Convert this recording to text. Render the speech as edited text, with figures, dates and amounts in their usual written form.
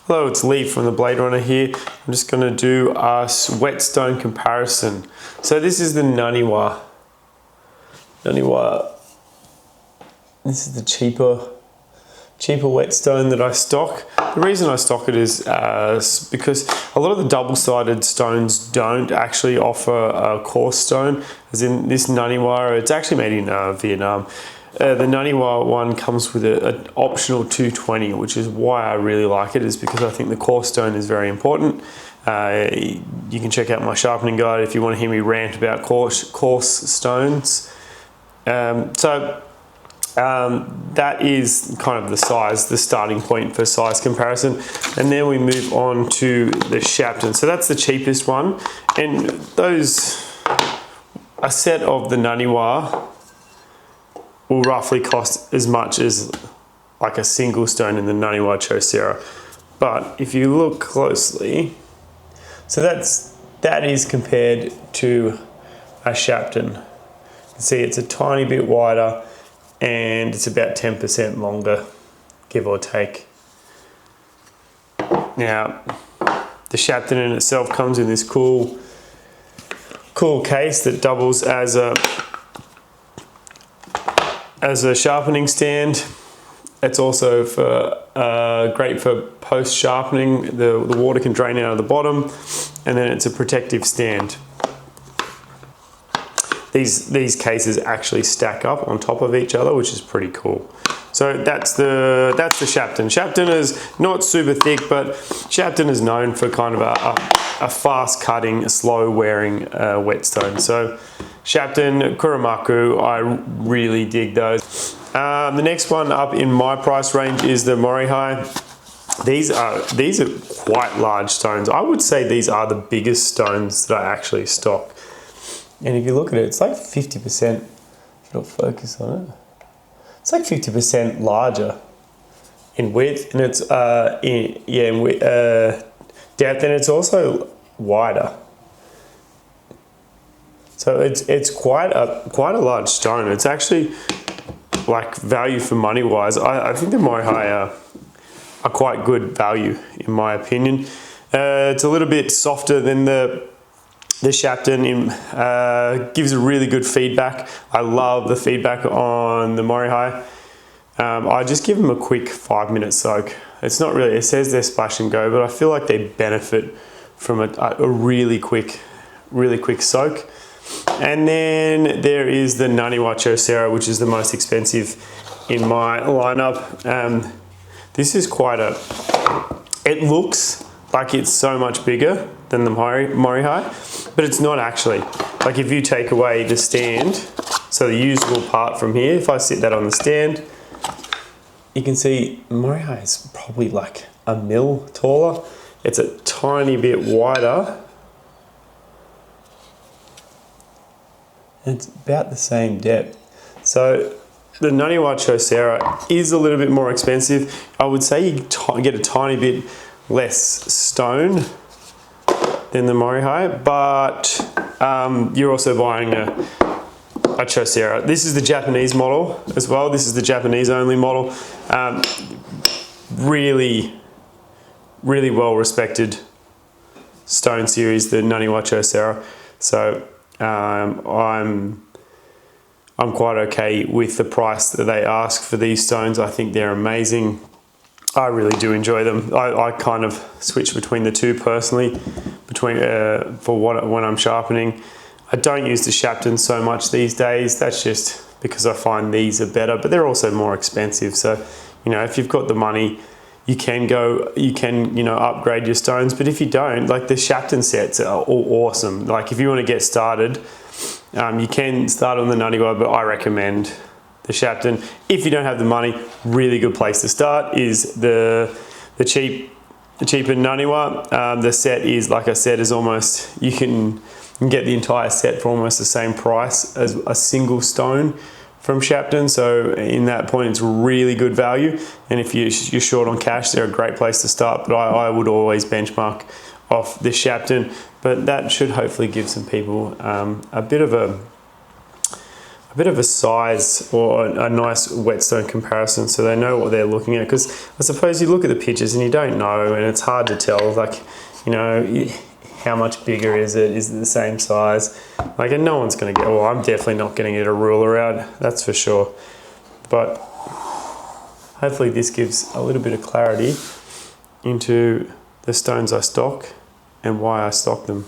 Hello, it's Lee from the Blade Runner here. I'm just going to do a whetstone comparison. So this is the Naniwa. This is the cheaper whetstone that I stock. The reason I stock it is because a lot of the double-sided stones don't actually offer a coarse stone, as in this Naniwa. It's actually made in Vietnam. The Naniwa one comes with an optional 220, which is why I really like it, is because I think the coarse stone is very important. You can check out my sharpening guide if you want to hear me rant about coarse stones. That is kind of the starting point for size comparison. And then we move on to the Shapton. So that's the cheapest one. And a set of the Naniwa will roughly cost as much as like a single stone in the Naniwa Chosera. But if you look closely, so that is compared to a Shapton. You can see it's a tiny bit wider and it's about 10% longer, give or take. Now, the Shapton in itself comes in this cool case that doubles as a sharpening stand. It's also great for post sharpening. The water can drain out of the bottom, and then it's a protective stand. These cases actually stack up on top of each other, which is pretty cool. So that's the Shapton. Shapton is not super thick, but Shapton is known for kind of a fast cutting, slow wearing whetstone. So Shapton, Kuromaku, I really dig those. The next one up in my price range is the Morihei. These are quite large stones. I would say these are the biggest stones that I actually stock. And if you look at it, it's like 50%, if you'll focus on it, it's like 50% larger in width, and it's in depth, and it's also wider. So it's quite a large stone. It's actually like value for money wise. I think the Morihei are quite good value in my opinion. It's a little bit softer than the Shapton, gives a really good feedback. I love the feedback on the Morihei. I just give them a quick 5-minute soak. It's not really, it says they're splash and go, but I feel like they benefit from a really quick soak. And then there is the Naniwa Chosera, which is the most expensive in my lineup. This is it looks like it's so much bigger than the Morihei, but it's not actually. Like if you take away the stand, so the usable part from here, if I sit that on the stand, you can see Morihei is probably like a mil taller. It's a tiny bit wider. And it's about the same depth. So the Naniwa Chosera is a little bit more expensive. I would say you get a tiny bit less stone than the Morihei, but you're also buying a Chosera. This is the Japanese model as well. This is the Japanese only model. Really well respected stone series, the Naniwa Chosera. So I'm quite okay with the price that they ask for these stones. I think they're amazing. I really do enjoy them. I kind of switch between the two personally, when I'm sharpening. I don't use the Shapton so much these days. That's just because I find these are better, but they're also more expensive. So, if you've got the money, you can upgrade your stones. But if you don't, like the Shapton sets are all awesome. Like if you want to get started, you can start on the Naniwa, but I recommend the Shapton. If you don't have the money, really good place to start is the cheaper Naniwa. The set is, like I said, is almost, you can get the entire set for almost the same price as a single stone from Shapton. So in that point, it's really good value. And if you're short on cash, they're a great place to start. But I would always benchmark off the Shapton. But that should hopefully give some people a bit of a bit of a size or a nice whetstone comparison, so they know what they're looking at. Because I suppose you look at the pictures and you don't know, and it's hard to tell, like, you know, how much bigger is it? Is it the same size? Like, and no one's going to get, well, I'm definitely not going to get a ruler out, that's for sure. But hopefully this gives a little bit of clarity into the stones I stock and why I stock them.